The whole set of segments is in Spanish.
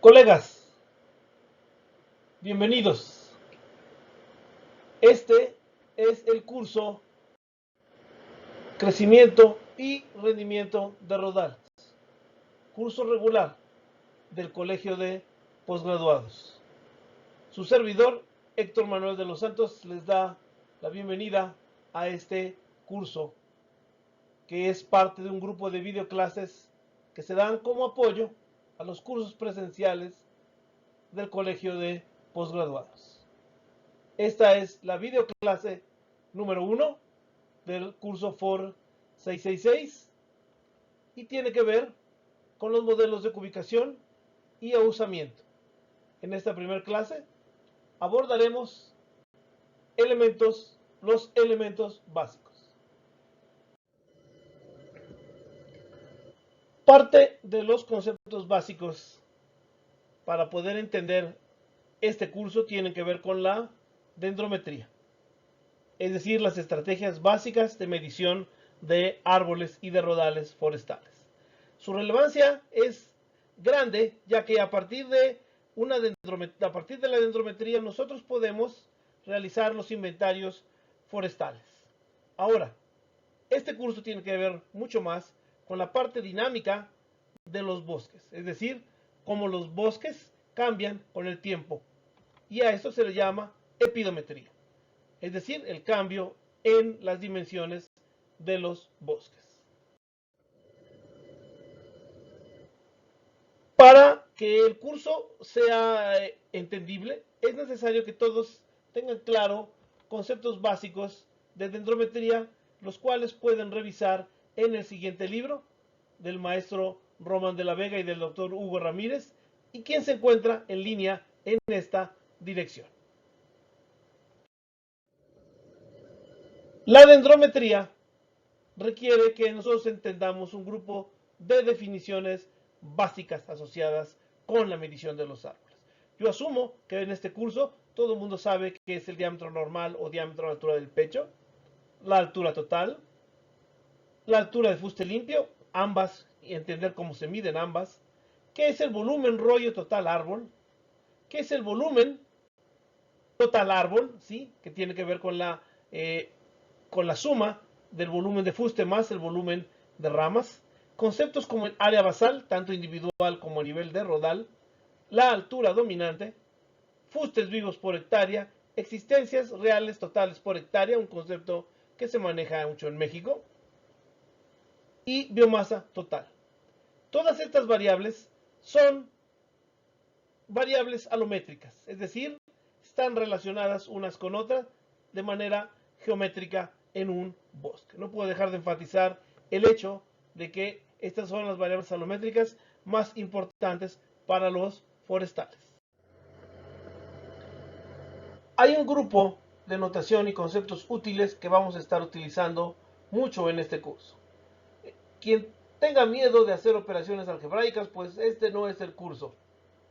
Colegas, bienvenidos. Este es el curso Crecimiento y Rendimiento de Rodales, curso regular del Colegio de Postgraduados. Su servidor, Héctor Manuel de los Santos, les da la bienvenida a este curso, que es parte de un grupo de videoclases que se dan como apoyo a los cursos presenciales del Colegio de Postgraduados. Esta es la videoclase número 1 del curso FOR 666 y tiene que ver con los modelos de cubicación y ahusamiento. En esta primera clase abordaremos los elementos básicos. Parte de los conceptos básicos para poder entender este curso tienen que ver con la dendrometría, es decir, las estrategias básicas de medición de árboles y de rodales forestales. Su relevancia es grande, ya que a partir de la dendrometría nosotros podemos realizar los inventarios forestales. Ahora, este curso tiene que ver mucho más con la parte dinámica de los bosques, es decir, cómo los bosques cambian con el tiempo, y a esto se le llama epidometría, es decir, el cambio en las dimensiones de los bosques. Para que el curso sea entendible, es necesario que todos tengan claro conceptos básicos de dendrometría, los cuales pueden revisar en el siguiente libro del maestro Román de la Vega y del doctor Hugo Ramírez, y quien se encuentra en línea en esta dirección. La dendrometría requiere que nosotros entendamos un grupo de definiciones básicas asociadas con la medición de los árboles. Yo asumo que en este curso todo el mundo sabe qué es el diámetro normal o diámetro de altura del pecho, la altura total, la altura de fuste limpio, ambas, y entender cómo se miden ambas, qué es el volumen rollo total árbol, qué es el volumen total árbol, ¿sí? Que tiene que ver con la suma del volumen de fuste más el volumen de ramas. Conceptos como el área basal, tanto individual como a nivel de rodal, la altura dominante, fustes vivos por hectárea, existencias reales totales por hectárea, un concepto que se maneja mucho en México, y biomasa total. Todas estas variables son variables alométricas, es decir, están relacionadas unas con otras de manera geométrica en un bosque. No puedo dejar de enfatizar el hecho de que estas son las variables alométricas más importantes para los forestales. Hay un grupo de notación y conceptos útiles que vamos a estar utilizando mucho en este curso. Quien tenga miedo de hacer operaciones algebraicas, pues este no es el curso,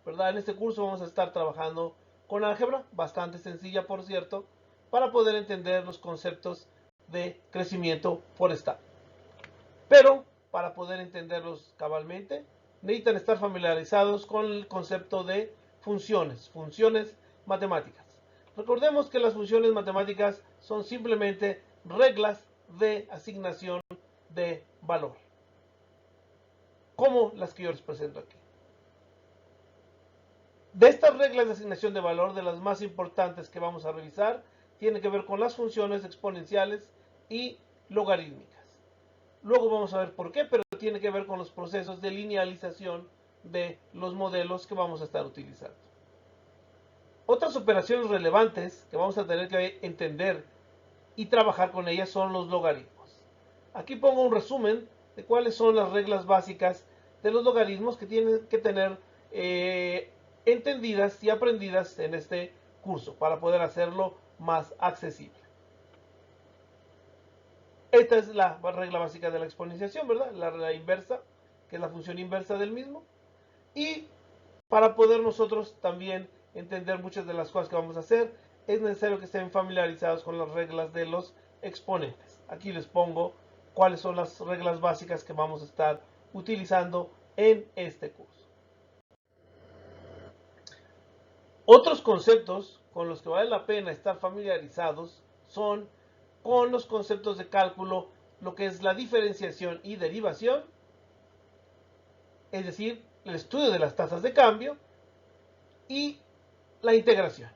¿verdad? En este curso vamos a estar trabajando con álgebra, bastante sencilla por cierto, para poder entender los conceptos de crecimiento forestal. Pero para poder entenderlos cabalmente, necesitan estar familiarizados con el concepto de funciones matemáticas. Recordemos que las funciones matemáticas son simplemente reglas de asignación de valor, como las que yo les presento aquí. De estas reglas de asignación de valor, de las más importantes que vamos a revisar, tiene que ver con las funciones exponenciales y logarítmicas. Luego vamos a ver por qué, pero tiene que ver con los procesos de linealización de los modelos que vamos a estar utilizando. Otras operaciones relevantes que vamos a tener que entender y trabajar con ellas son los logaritmos. Aquí pongo un resumen de cuáles son las reglas básicas de los logaritmos que tienen que tener entendidas y aprendidas en este curso para poder hacerlo más accesible. Esta es la regla básica de la exponenciación, ¿verdad? La regla inversa, que es la función inversa del mismo. Y para poder nosotros también entender muchas de las cosas que vamos a hacer, es necesario que estén familiarizados con las reglas de los exponentes. Aquí les pongo cuáles son las reglas básicas que vamos a estar utilizando en este curso. Otros conceptos con los que vale la pena estar familiarizados son con los conceptos de cálculo, lo que es la diferenciación y derivación, es decir, el estudio de las tasas de cambio, y la integración,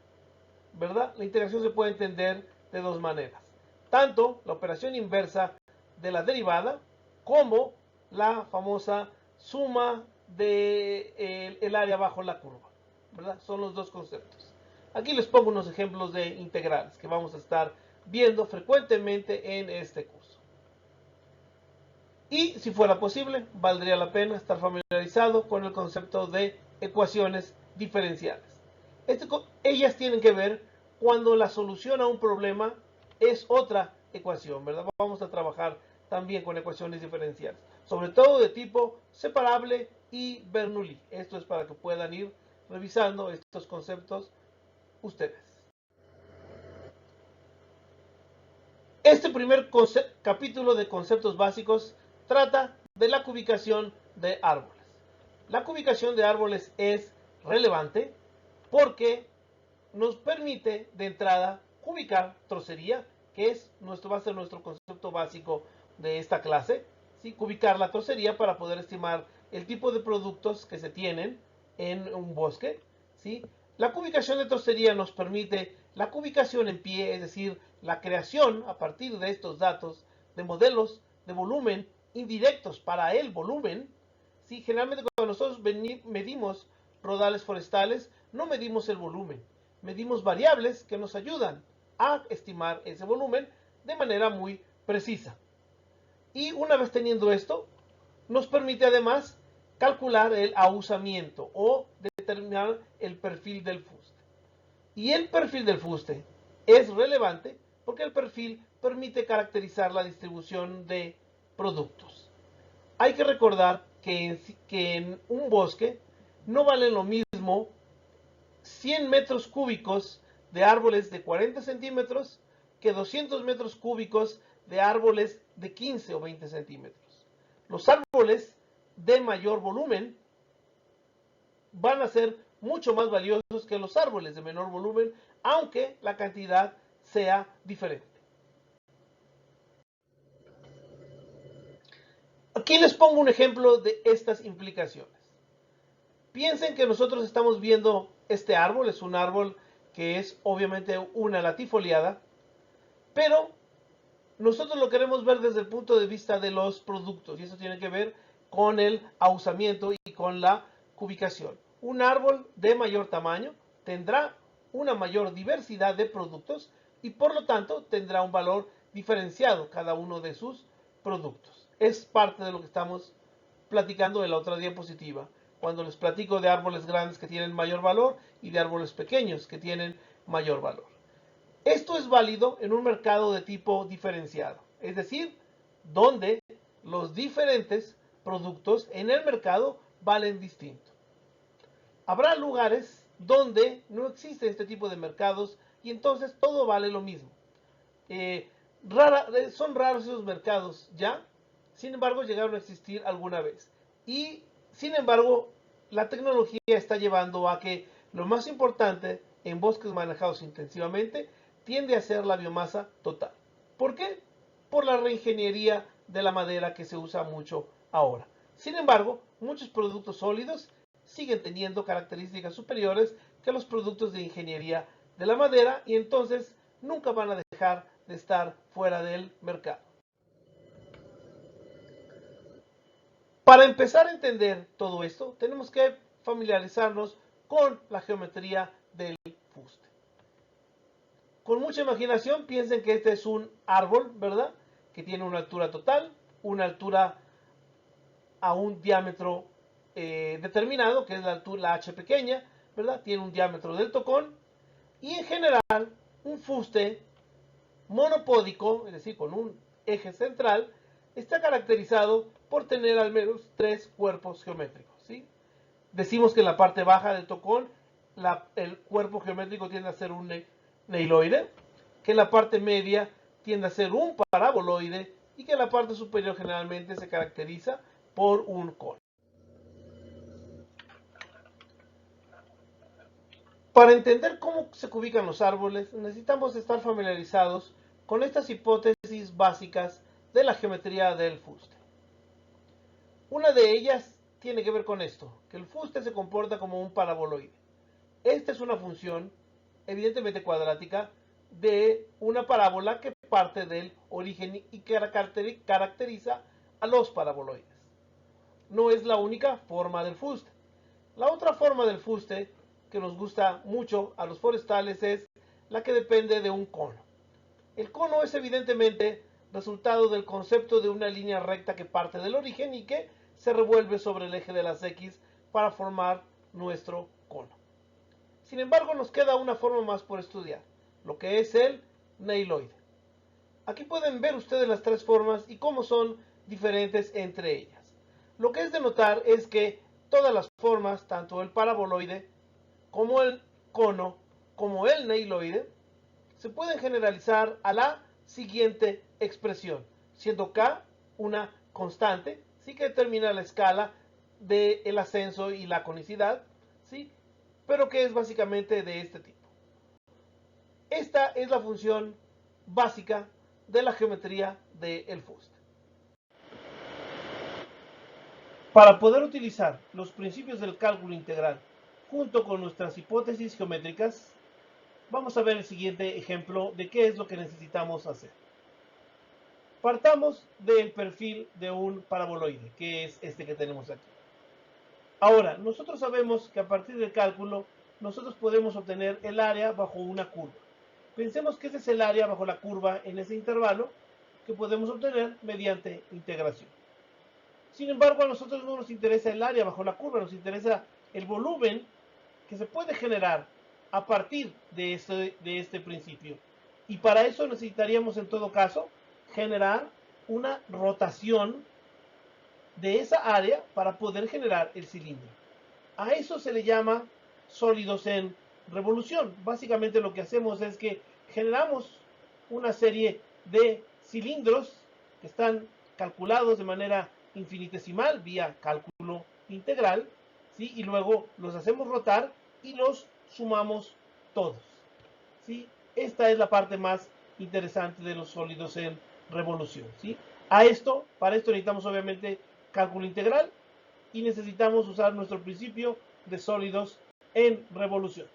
¿verdad? La integración se puede entender de dos maneras, tanto la operación inversa de la derivada como la famosa suma de el área bajo la curva, ¿verdad? Son los dos conceptos. Aquí les pongo unos ejemplos de integrales que vamos a estar viendo frecuentemente en este curso. Y si fuera posible, valdría la pena estar familiarizado con el concepto de ecuaciones diferenciales. Ellas tienen que ver cuando la solución a un problema es otra ecuación, ¿verdad? Vamos a trabajar también con ecuaciones diferenciales, sobre todo de tipo separable y Bernoulli. Esto es para que puedan ir revisando estos conceptos ustedes. Este primer capítulo de conceptos básicos trata de la cubicación de árboles. La cubicación de árboles es relevante porque nos permite de entrada cubicar trocería, que va a ser nuestro concepto básico de esta clase. ¿Sí? Cubicar la trocería para poder estimar el tipo de productos que se tienen en un bosque. ¿Sí? La cubicación de trocería nos permite la cubicación en pie, es decir, la creación a partir de estos datos de modelos de volumen indirectos para el volumen. ¿Sí? Generalmente cuando nosotros medimos rodales forestales, no medimos el volumen, medimos variables que nos ayudan a estimar ese volumen de manera muy precisa. Y una vez teniendo esto, nos permite además calcular el ahusamiento o determinar el perfil del fuste. Y el perfil del fuste es relevante porque el perfil permite caracterizar la distribución de productos. Hay que recordar que en un bosque no vale lo mismo 100 metros cúbicos de árboles de 40 centímetros que 200 metros cúbicos de árboles de 15 o 20 centímetros. Los árboles de mayor volumen van a ser mucho más valiosos que los árboles de menor volumen, aunque la cantidad sea diferente. Aquí les pongo un ejemplo de estas implicaciones. Piensen que nosotros estamos viendo este árbol, es un árbol que es obviamente una latifoliada, pero nosotros lo queremos ver desde el punto de vista de los productos, y eso tiene que ver con el ahusamiento y con la cubicación. Un árbol de mayor tamaño tendrá una mayor diversidad de productos y por lo tanto tendrá un valor diferenciado cada uno de sus productos. Es parte de lo que estamos platicando en la otra diapositiva, cuando les platico de árboles grandes que tienen mayor valor y de árboles pequeños que tienen mayor valor. Esto es válido en un mercado de tipo diferenciado, es decir, donde los diferentes productos en el mercado valen distinto. Habrá lugares donde no existe este tipo de mercados y entonces todo vale lo mismo. Son raros esos mercados ya, sin embargo llegaron a existir alguna vez. Y sin embargo, la tecnología está llevando a que lo más importante en bosques manejados intensivamente tiende a ser la biomasa total. ¿Por qué? Por la reingeniería de la madera que se usa mucho ahora. Sin embargo, muchos productos sólidos siguen teniendo características superiores que los productos de ingeniería de la madera y entonces nunca van a dejar de estar fuera del mercado. Para empezar a entender todo esto, tenemos que familiarizarnos con la geometría del fuste. Con mucha imaginación piensen que este es un árbol, ¿verdad? Que tiene una altura total, una altura a un diámetro determinado, que es la altura H pequeña, ¿verdad? Tiene un diámetro del tocón y en general un fuste monopódico, es decir, con un eje central, está caracterizado por tener al menos 3 cuerpos geométricos, ¿sí? Decimos que en la parte baja del tocón el cuerpo geométrico tiende a ser un neiloide, que en la parte media tiende a ser un paraboloide y que en la parte superior generalmente se caracteriza por un cono. Para entender cómo se ubican los árboles, necesitamos estar familiarizados con estas hipótesis básicas de la geometría del fuste. Una de ellas tiene que ver con esto, que el fuste se comporta como un paraboloide. Esta es una función, evidentemente cuadrática, de una parábola que parte del origen y caracteriza a los paraboloides. No es la única forma del fuste. La otra forma del fuste que nos gusta mucho a los forestales es la que depende de un cono. El cono es evidentemente resultado del concepto de una línea recta que parte del origen y que se revuelve sobre el eje de las X para formar nuestro cono. Sin embargo, nos queda una forma más por estudiar, lo que es el neiloide. Aquí pueden ver ustedes las tres formas y cómo son diferentes entre ellas. Lo que es de notar es que todas las formas, tanto el paraboloide como el cono, como el neiloide, se pueden generalizar a la siguiente expresión, siendo K una constante, ¿sí? Que determina la escala del ascenso y la conicidad, ¿sí? Pero que es básicamente de este tipo. Esta es la función básica de la geometría del fuste. Para poder utilizar los principios del cálculo integral junto con nuestras hipótesis geométricas, vamos a ver el siguiente ejemplo de qué es lo que necesitamos hacer. Partamos del perfil de un paraboloide, que es este que tenemos aquí. Ahora, nosotros sabemos que a partir del cálculo, nosotros podemos obtener el área bajo una curva. Pensemos que ese es el área bajo la curva en ese intervalo que podemos obtener mediante integración. Sin embargo, a nosotros no nos interesa el área bajo la curva, nos interesa el volumen que se puede generar a partir de este principio. Y para eso necesitaríamos en todo caso generar una rotación de esa área para poder generar el cilindro. A eso se le llama sólidos en revolución. Básicamente lo que hacemos es que generamos una serie de cilindros que están calculados de manera infinitesimal vía cálculo integral, ¿sí? Y luego los hacemos rotar y los sumamos todos, ¿sí? Esta es la parte más interesante de los sólidos en revolución, ¿sí? Para esto necesitamos obviamente cálculo integral y necesitamos usar nuestro principio de sólidos en revolución.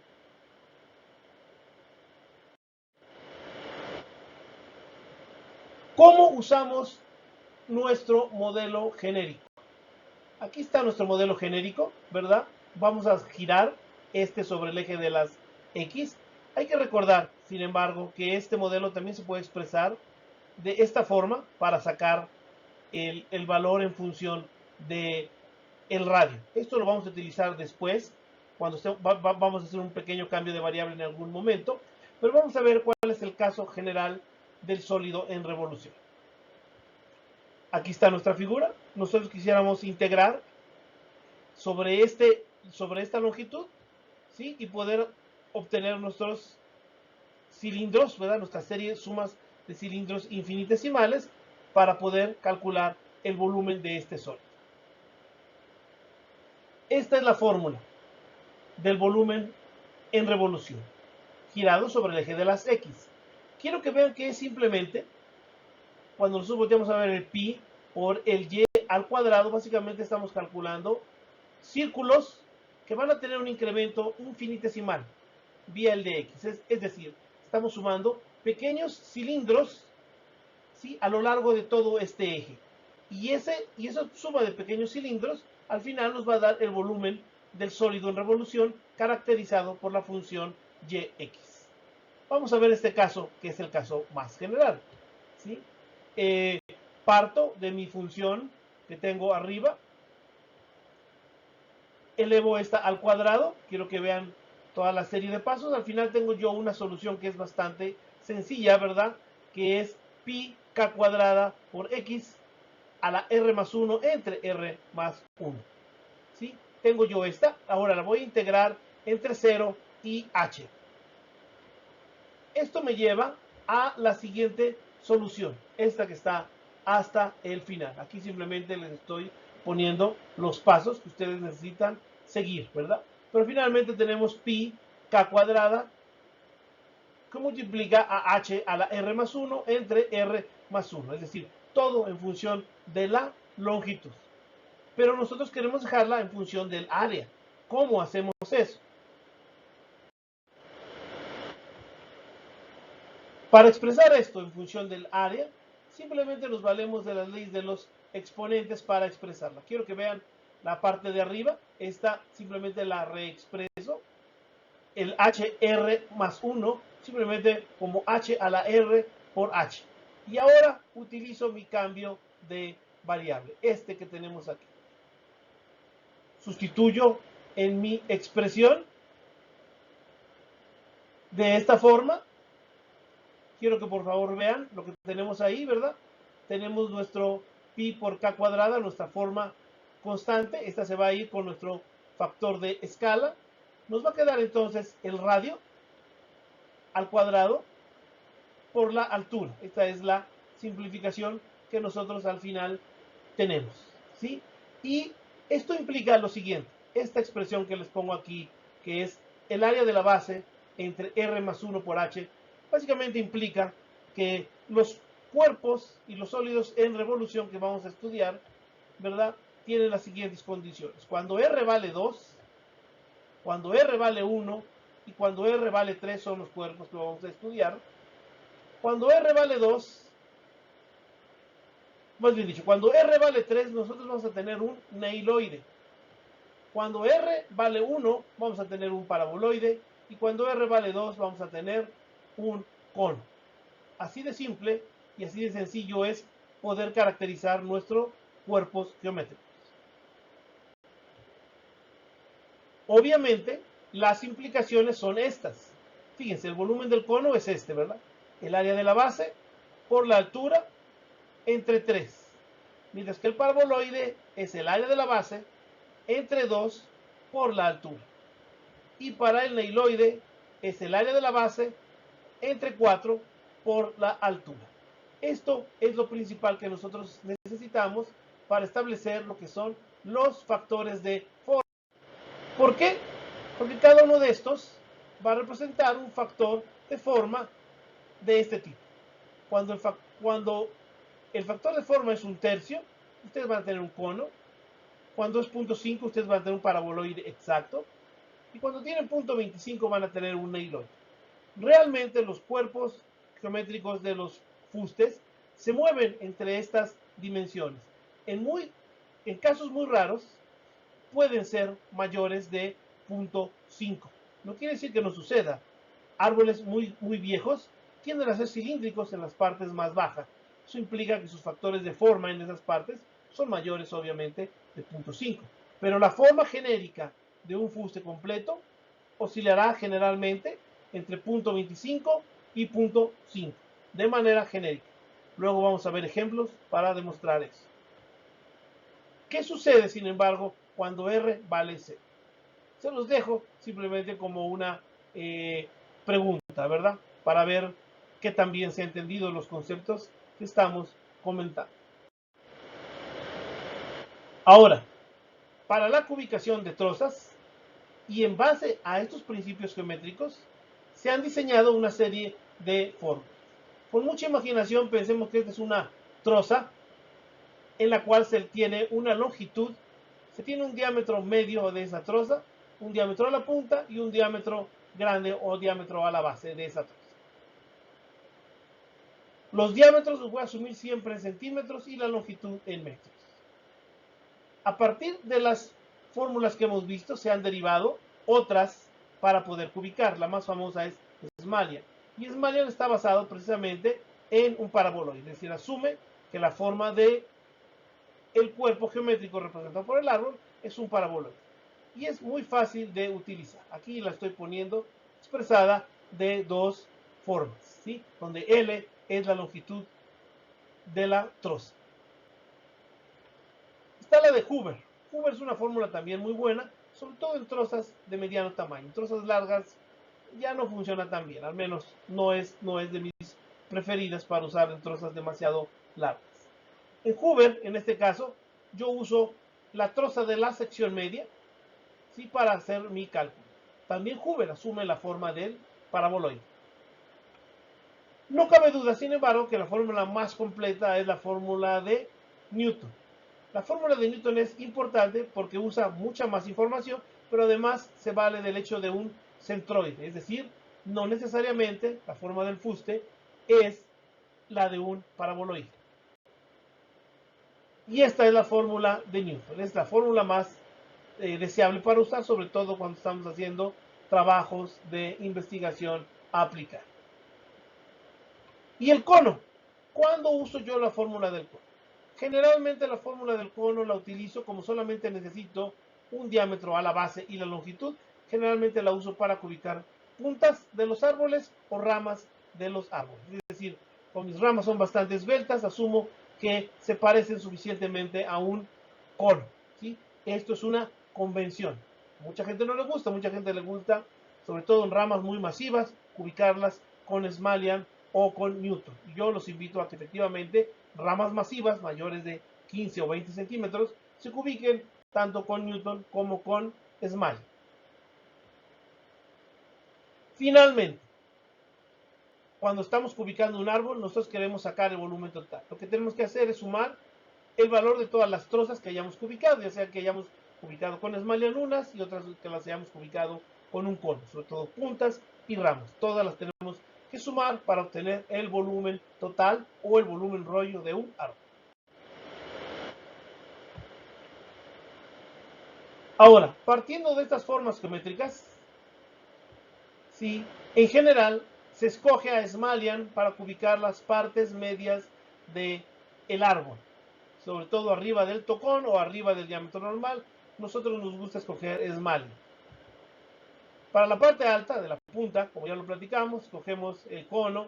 ¿Cómo usamos nuestro modelo genérico? Aquí está nuestro modelo genérico, ¿verdad? Vamos a girar este sobre el eje de las X. Hay que recordar, sin embargo, que este modelo también se puede expresar de esta forma para sacar el valor en función de el radio. Esto lo vamos a utilizar después, cuando vamos a hacer un pequeño cambio de variable en algún momento, pero vamos a ver cuál es el caso general del sólido en revolución. Aquí está nuestra figura. Nosotros quisiéramos integrar sobre esta longitud, ¿sí? Y poder obtener nuestros cilindros, ¿verdad? Nuestra serie de sumas de cilindros infinitesimales para poder calcular el volumen de este sólido. Esta es la fórmula del volumen en revolución, girado sobre el eje de las X. Quiero que vean que es simplemente, cuando nosotros volteamos a ver el pi por el y al cuadrado, básicamente estamos calculando círculos que van a tener un incremento infinitesimal vía el de X. Es decir, estamos sumando pequeños cilindros, ¿sí? A lo largo de todo este eje. Y esa suma de pequeños cilindros al final nos va a dar el volumen del sólido en revolución caracterizado por la función Yx. Vamos a ver este caso, que es el caso más general, ¿sí? Parto de mi función que tengo arriba, elevo esta al cuadrado, quiero que vean toda la serie de pasos, al final tengo yo una solución que es bastante sencilla, ¿verdad? Que es pi k cuadrada por x a la r más 1 entre r más 1. ¿Sí? Tengo yo esta, ahora la voy a integrar entre 0 y h. Esto me lleva a la siguiente solución, esta que está hasta el final. Aquí simplemente les estoy poniendo los pasos que ustedes necesitan seguir, ¿verdad? Pero finalmente tenemos pi k cuadrada que multiplica a h a la r más 1 entre r más 1. Es decir, todo en función de la longitud. Pero nosotros queremos dejarla en función del área. ¿Cómo hacemos eso? Para expresar esto en función del área, simplemente nos valemos de las leyes de los exponentes para expresarla. Quiero que vean la parte de arriba. Esta simplemente la reexpreso. El hr más 1 simplemente como h a la r por h. Y ahora utilizo mi cambio de variable, este que tenemos aquí. Sustituyo en mi expresión de esta forma. Quiero que por favor vean lo que tenemos ahí, ¿verdad? Tenemos nuestro pi por k cuadrada, nuestra forma constante. Esta se va a ir con nuestro factor de escala. Nos va a quedar entonces el radio al cuadrado por la altura. Esta es la simplificación que nosotros al final tenemos, ¿sí? Y esto implica lo siguiente. Esta expresión que les pongo aquí, que es el área de la base entre r más 1 por h, básicamente implica que los cuerpos y los sólidos en revolución que vamos a estudiar, ¿verdad?, tienen las siguientes condiciones. Cuando r vale 2, cuando r vale 1 y cuando r vale 3 son los cuerpos que vamos a estudiar. Cuando r vale 2, más bien dicho, cuando r vale 3, nosotros vamos a tener un neiloide. Cuando r vale 1, vamos a tener un paraboloide. Y cuando r vale 2, vamos a tener un cono. Así de simple y así de sencillo es poder caracterizar nuestros cuerpos geométricos. Obviamente, las implicaciones son estas. Fíjense, el volumen del cono es este, ¿verdad? El área de la base por la altura entre 3. Mientras que el paraboloide es el área de la base entre 2 por la altura. Y para el neiloide es el área de la base entre 4 por la altura. Esto es lo principal que nosotros necesitamos para establecer lo que son los factores de forma. ¿Por qué? Porque cada uno de estos va a representar un factor de forma de este tipo. Cuando el factor de forma es un tercio, ustedes van a tener un cono. Cuando es 0.5, ustedes van a tener un paraboloide exacto. Y cuando tienen 0.25 van a tener un neiloide. Realmente los cuerpos geométricos de los fustes se mueven entre estas dimensiones. En casos muy raros pueden ser mayores de 0.5. No quiere decir que no suceda. Árboles muy viejos tienden a ser cilíndricos en las partes más bajas. Eso implica que sus factores de forma en esas partes son mayores, obviamente, de 0.5. Pero la forma genérica de un fuste completo oscilará generalmente entre 0.25 y 0.5, de manera genérica. Luego vamos a ver ejemplos para demostrar eso. ¿Qué sucede, sin embargo, cuando R vale 0? Se los dejo simplemente como una pregunta, ¿verdad? Para ver que también se han entendido los conceptos que estamos comentando. Ahora, para la cubicación de trozas, y en base a estos principios geométricos, se han diseñado una serie de fórmulas. Con mucha imaginación pensemos que esta es una troza en la cual se tiene una longitud, se tiene un diámetro medio de esa troza, un diámetro a la punta y un diámetro grande o diámetro a la base de esa troza. Los diámetros los voy a asumir siempre en centímetros y la longitud en metros. A partir de las fórmulas que hemos visto, se han derivado otras para poder cubicar. La más famosa es Smalian. Y Smalian está basado precisamente en un paraboloide, es decir, asume que la forma de el cuerpo geométrico representado por el árbol es un paraboloide. Y es muy fácil de utilizar. Aquí la estoy poniendo expresada de dos formas, ¿sí? Donde L es la longitud de la troza. Está la de Hoover. Hoover es una fórmula también muy buena, sobre todo en trozas de mediano tamaño. En trozas largas ya no funciona tan bien, al menos no es de mis preferidas para usar en trozas demasiado largas. En Hoover, en este caso, yo uso la troza de la sección media, ¿sí?, para hacer mi cálculo. también Hubble asume la forma del paraboloide. No cabe duda, sin embargo, que la fórmula más completa es la fórmula de Newton. La fórmula de Newton es importante porque usa mucha más información, pero además se vale del hecho de un centroide, es decir, no necesariamente la forma del fuste es la de un paraboloide. Y esta es la fórmula de Newton, es la fórmula más deseable para usar, sobre todo cuando estamos haciendo trabajos de investigación aplicada. Y el cono. ¿Cuándo uso yo la fórmula del cono? Generalmente la fórmula del cono la utilizo como solamente necesito un diámetro a la base y la longitud. Generalmente la uso para ubicar puntas de los árboles o ramas de los árboles. Es decir, como mis ramas son bastante esbeltas, asumo que se parecen suficientemente a un cono, ¿sí? Esto es una convención. Mucha gente no le gusta, mucha gente le gusta, sobre todo en ramas muy masivas, ubicarlas con Smalian o con Newton. Yo los invito a que efectivamente ramas masivas mayores de 15 o 20 centímetros se ubiquen tanto con Newton como con Smalian. Finalmente, cuando estamos ubicando un árbol, nosotros queremos sacar el volumen total. Lo que tenemos que hacer es sumar el valor de todas las trozas que hayamos ubicado, ya sea que hayamos ubicado con Smalian unas y otras que las hayamos ubicado con un cono, sobre todo puntas y ramas. Todas las tenemos que sumar para obtener el volumen total o el volumen rollo de un árbol. Ahora, partiendo de estas formas geométricas, ¿sí? En general se escoge a Smalian para ubicar las partes medias del árbol, sobre todo arriba del tocón o arriba del diámetro normal. Nosotros nos gusta escoger Smalian. Para la parte alta de la punta, como ya lo platicamos, escogemos el cono.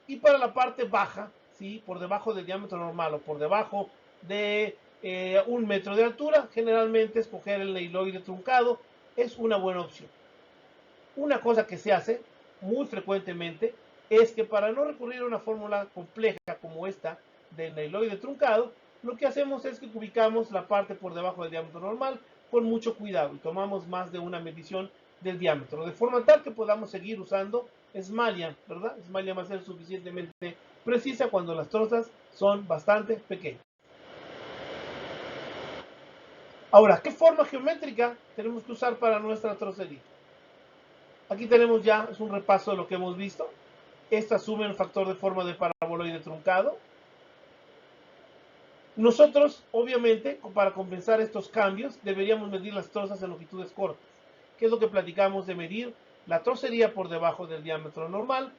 Y para la parte baja, ¿sí? Por debajo del diámetro normal o por debajo de 1 metro de altura, generalmente escoger el neiloide truncado es una buena opción. Una cosa que se hace muy frecuentemente es que para no recurrir a una fórmula compleja como esta del neiloide truncado, lo que hacemos es que ubicamos la parte por debajo del diámetro normal con mucho cuidado y tomamos más de una medición del diámetro, de forma tal que podamos seguir usando Smalian, ¿verdad? Smalian va a ser suficientemente precisa cuando las trozas son bastante pequeñas. Ahora, ¿qué forma geométrica tenemos que usar para nuestra trocería? Aquí tenemos ya, es un repaso de lo que hemos visto. Esta asume el factor de forma de paraboloide truncado. Nosotros, obviamente, para compensar estos cambios, deberíamos medir las trozas en longitudes cortas, que es lo que platicamos de medir la trocería por debajo del diámetro normal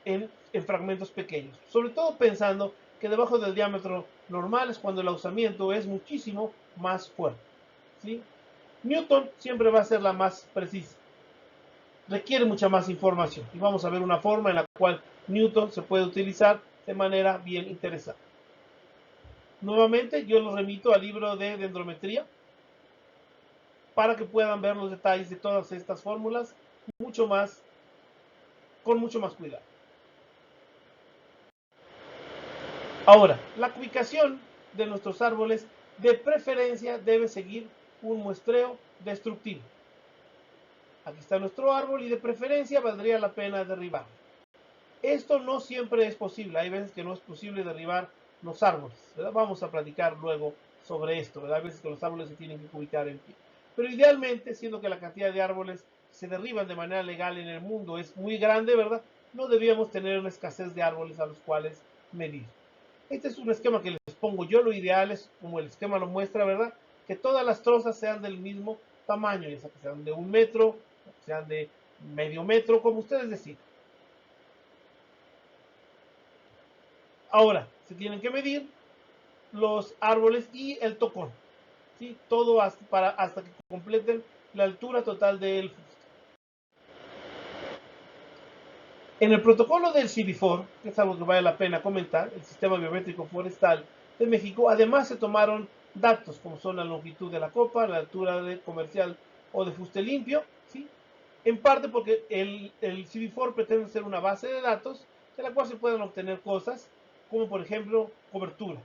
en fragmentos pequeños. Sobre todo pensando que debajo del diámetro normal es cuando el ausamiento es muchísimo más fuerte, ¿sí? Newton siempre va a ser la más precisa. Requiere mucha más información y vamos a ver una forma en la cual Newton se puede utilizar de manera bien interesante. Nuevamente yo los remito al libro de dendrometría para que puedan ver los detalles de todas estas fórmulas con mucho más cuidado. Ahora, la ubicación de nuestros árboles de preferencia debe seguir un muestreo destructivo. Aquí está nuestro árbol y de preferencia valdría la pena derribarlo. Esto no siempre es posible, hay veces que no es posible derribar los árboles, ¿verdad? Vamos a platicar luego sobre esto, ¿verdad? Hay veces que los árboles se tienen que ubicar en pie. Pero idealmente, siendo que la cantidad de árboles que se derriban de manera legal en el mundo es muy grande, ¿verdad? No debíamos tener una escasez de árboles a los cuales medir. Este es un esquema que les pongo yo, lo ideal es, como el esquema lo muestra, ¿verdad? Que todas las trozas sean del mismo tamaño, ya sea que sean de 1 metro, que sean de medio metro, como ustedes decidan. Ahora, se tienen que medir los árboles y el tocón, ¿sí? Todo hasta que completen la altura total del fuste. En el protocolo del CIBIFOR, que es algo que vale la pena comentar, el Sistema Biométrico Forestal de México, además se tomaron datos como son la longitud de la copa, la altura de comercial o de fuste limpio, ¿sí? En parte porque el CIBIFOR pretende ser una base de datos de la cual se pueden obtener cosas como por ejemplo coberturas.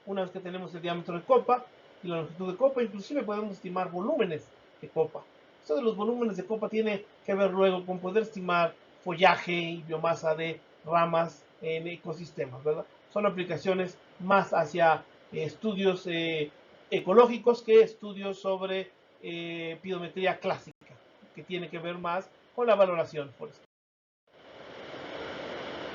Una vez que tenemos el diámetro de copa y la longitud de copa, inclusive podemos estimar volúmenes de copa, Esto de los volúmenes de copa tiene que ver luego con poder estimar follaje y biomasa de ramas en ecosistemas, ¿verdad? Son aplicaciones más hacia estudios ecológicos que estudios sobre piedometría clásica, que tiene que ver más con la valoración forestal.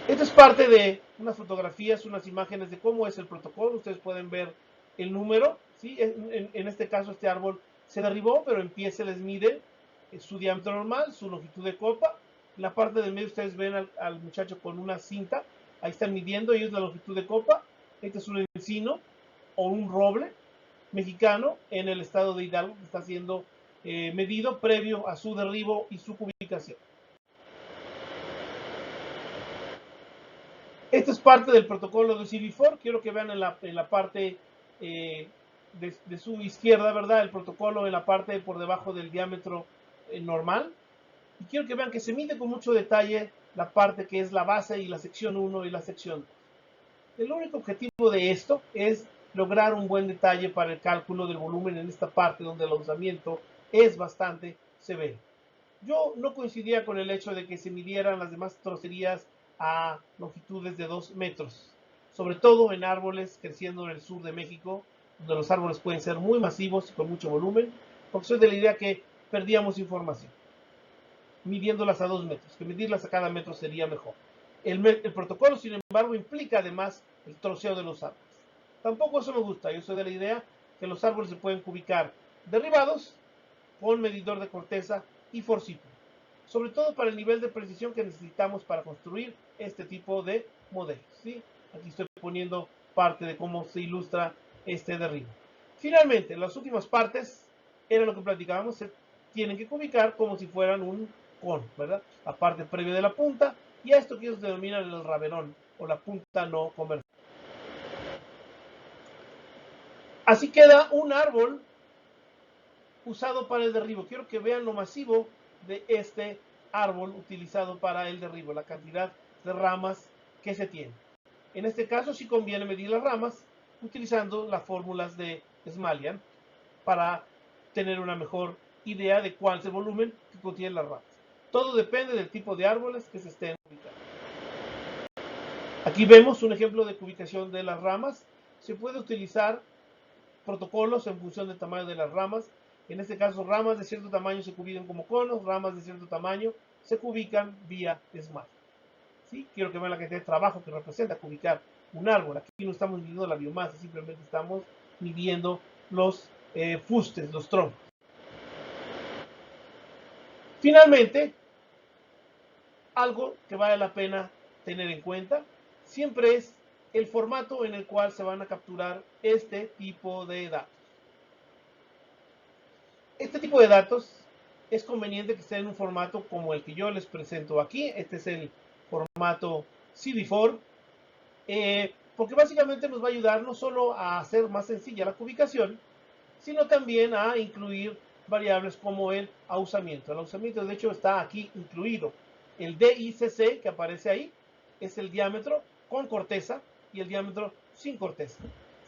Esto es parte de unas fotografías, unas imágenes de cómo es el protocolo. Ustedes pueden ver el número, ¿sí? En este caso este árbol se derribó, pero en pie se les mide su diámetro normal, su longitud de copa. En la parte del medio ustedes ven al muchacho con una cinta, ahí están midiendo ellos la longitud de copa. Este es un encino o un roble mexicano en el estado de Hidalgo que está siendo medido previo a su derribo y su ubicación. Esto es parte del protocolo de CV4. Quiero que vean en la parte de su izquierda, ¿verdad? El protocolo en la parte por debajo del diámetro normal. Y quiero que vean que se mide con mucho detalle la parte que es la base y la sección 1 y la sección 2. El único objetivo de esto es lograr un buen detalle para el cálculo del volumen en esta parte donde el ahusamiento es bastante severo. Yo no coincidía con el hecho de que se midieran las demás trocerías a longitudes de 2 metros, sobre todo en árboles creciendo en el sur de México, donde los árboles pueden ser muy masivos y con mucho volumen, porque soy de la idea que perdíamos información midiéndolas a 2 metros, que medirlas a cada metro sería mejor. El protocolo, sin embargo, implica además el troceo de los árboles. Tampoco eso me gusta. Yo soy de la idea que los árboles se pueden cubicar derribados con medidor de corteza y forcípulo, sobre todo para el nivel de precisión que necesitamos para construir este tipo de modelos, ¿sí? Aquí estoy poniendo parte de cómo se ilustra este derribo. Finalmente, las últimas partes era lo que platicábamos, se tienen que cubicar como si fueran un cono, ¿verdad? La parte previa de la punta y a esto que ellos denominan el raberón o la punta no convertida. Así queda un árbol usado para el derribo. Quiero que vean lo masivo de este árbol utilizado para el derribo, la cantidad de ramas que se tiene. En este caso sí conviene medir las ramas utilizando las fórmulas de Smalian para tener una mejor idea de cuál es el volumen que contienen las ramas. Todo depende del tipo de árboles que se estén ubicando. Aquí vemos un ejemplo de ubicación de las ramas. Se puede utilizar protocolos en función del tamaño de las ramas. En este caso, ramas de cierto tamaño se cubican como conos, ramas de cierto tamaño se cubican vía SMART. ¿Sí? Quiero que vean la cantidad de trabajo que representa cubicar un árbol. Aquí no estamos midiendo la biomasa, simplemente estamos midiendo los fustes, los troncos. Finalmente, algo que vale la pena tener en cuenta siempre es el formato en el cual se van a capturar este tipo de datos. Este tipo de datos es conveniente que esté en un formato como el que yo les presento aquí. Este es el formato CV4, porque básicamente nos va a ayudar no solo a hacer más sencilla la ubicación, sino también a incluir variables como el ahusamiento. El ahusamiento, de hecho, está aquí incluido. El DICC que aparece ahí es el diámetro con corteza y el diámetro sin corteza.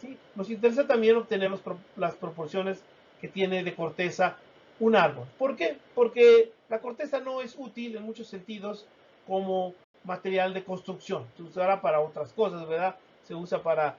¿Sí? Nos interesa también obtener las proporciones que tiene de corteza un árbol. ¿Por qué? Porque la corteza no es útil en muchos sentidos como material de construcción. Se usará para otras cosas, ¿verdad? Se usa para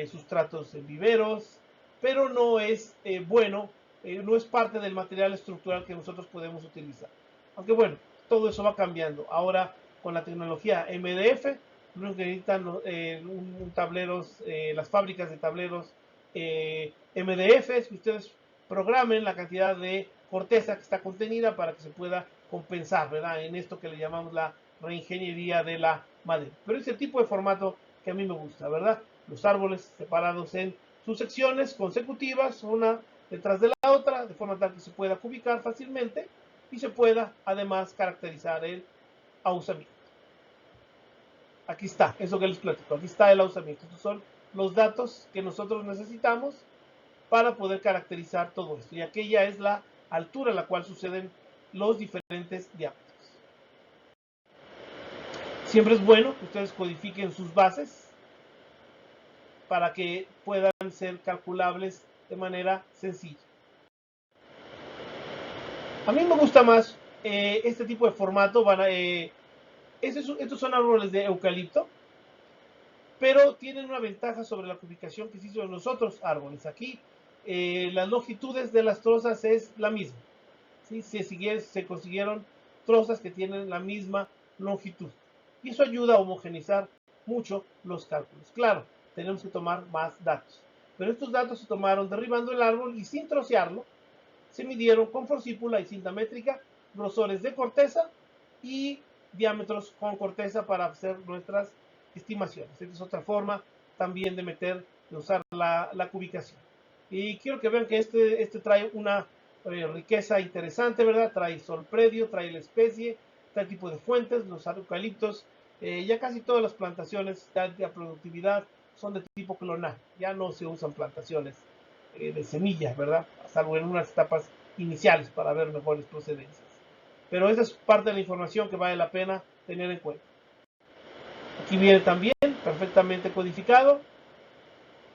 sustratos en viveros, pero no es bueno, no es parte del material estructural que nosotros podemos utilizar. Aunque bueno, todo eso va cambiando. Ahora con la tecnología MDF, no necesitan un tableros, las fábricas de tableros MDF, que ustedes programen la cantidad de corteza que está contenida para que se pueda compensar, ¿verdad? En esto que le llamamos la reingeniería de la madera. Pero es el tipo de formato que a mí me gusta, ¿verdad? Los árboles separados en sus secciones consecutivas, una detrás de la otra, de forma tal que se pueda ubicar fácilmente y se pueda además caracterizar el ahusamiento. Aquí está, eso que les platico, aquí está el ahusamiento. Estos son los datos que nosotros necesitamos para poder caracterizar todo esto. Y aquella es la altura a la cual suceden los diferentes diámetros. Siempre es bueno que ustedes codifiquen sus bases para que puedan ser calculables de manera sencilla. A mí me gusta más este tipo de formato. Estos son árboles de eucalipto, pero tienen una ventaja sobre la cubicación que se hizo en los otros árboles. Aquí las longitudes de las trozas es la misma. ¿Sí? Se consiguieron trozas que tienen la misma longitud. Y eso ayuda a homogeneizar mucho los cálculos. Claro, tenemos que tomar más datos. Pero estos datos se tomaron derribando el árbol y sin trocearlo, se midieron con forcípula y cinta métrica, grosores de corteza y diámetros con corteza para hacer nuestras estimaciones. Esta es otra forma también de usar la cubicación. Y quiero que vean que este trae una riqueza interesante, ¿verdad? Trae sol predio, trae la especie, trae el tipo de fuentes, los eucaliptos. Ya casi todas las plantaciones de productividad son de tipo clonal. Ya no se usan plantaciones de semillas, ¿verdad? Salvo en unas etapas iniciales para ver mejores procedencias. Pero esa es parte de la información que vale la pena tener en cuenta. Aquí viene también perfectamente codificado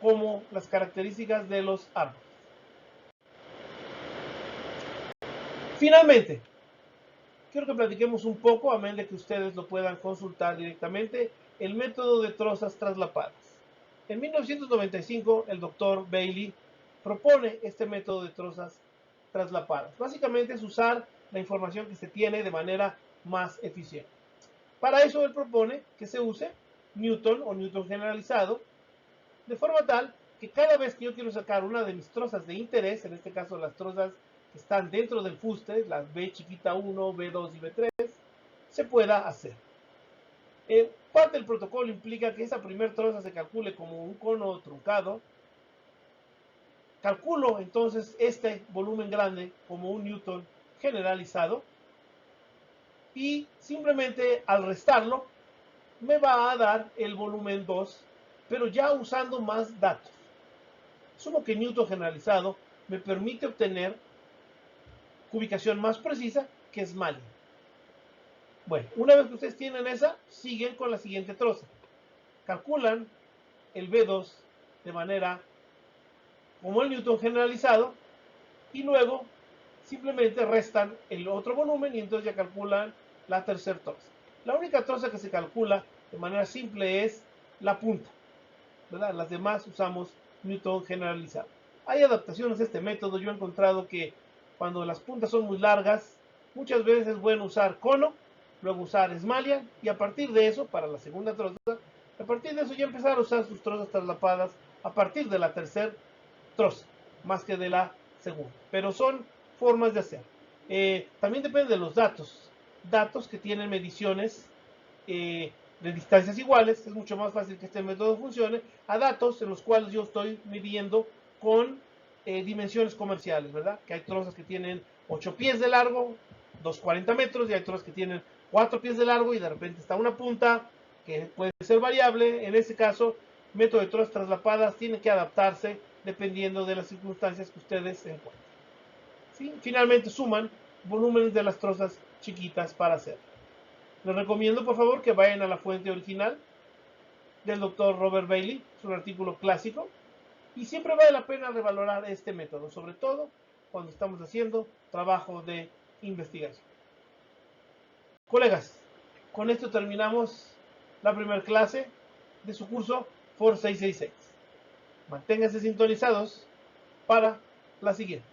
como las características de los árboles. Finalmente, quiero que platiquemos un poco, a menos de que ustedes lo puedan consultar directamente, el método de trozas traslapadas. En 1995, el doctor Bailey propone este método de trozas traslapadas. Básicamente es usar la información que se tiene de manera más eficiente. Para eso él propone que se use Newton o Newton generalizado, de forma tal que cada vez que yo quiero sacar una de mis trozas de interés, en este caso las trozas que están dentro del fuste, las B chiquita 1, B2 y B3, se pueda hacer. Parte del protocolo implica que esa primera troza se calcule como un cono truncado. Calculo entonces este volumen grande como un Newton generalizado y simplemente al restarlo me va a dar el volumen 2, pero ya usando más datos. Sumo que Newton generalizado me permite obtener ubicación más precisa que es Smalley. Bueno, una vez que ustedes tienen esa, siguen con la siguiente troza. Calculan el B2 de manera como el Newton generalizado y luego simplemente restan el otro volumen y entonces ya calculan la tercera troza. La única troza que se calcula de manera simple es la punta, ¿verdad? Las demás usamos Newton generalizado. Hay adaptaciones a este método. Yo he encontrado que cuando las puntas son muy largas, muchas veces es bueno usar cono, luego usar Smalley y a partir de eso, para la segunda troza, a partir de eso ya empezar a usar sus trozas traslapadas a partir de la tercera troza, más que de la segunda. Pero son formas de hacer. También depende de los datos. Datos que tienen mediciones de distancias iguales, es mucho más fácil que este método funcione, a datos en los cuales yo estoy midiendo con dimensiones comerciales, ¿verdad? Que hay trozas que tienen 8 pies de largo, 240 metros, y hay trozas que tienen 4 pies de largo y de repente está una punta que puede ser variable. En ese caso, método de trozas traslapadas tiene que adaptarse dependiendo de las circunstancias que ustedes encuentren. ¿Sí? Finalmente suman volúmenes de las trozas chiquitas para hacerlo. Les recomiendo por favor que vayan a la fuente original del doctor Robert Bailey, es un artículo clásico y siempre vale la pena revalorar este método, sobre todo cuando estamos haciendo trabajo de investigación. Colegas, con esto terminamos la primera clase de su curso FOR 666. Manténganse sintonizados para la siguiente.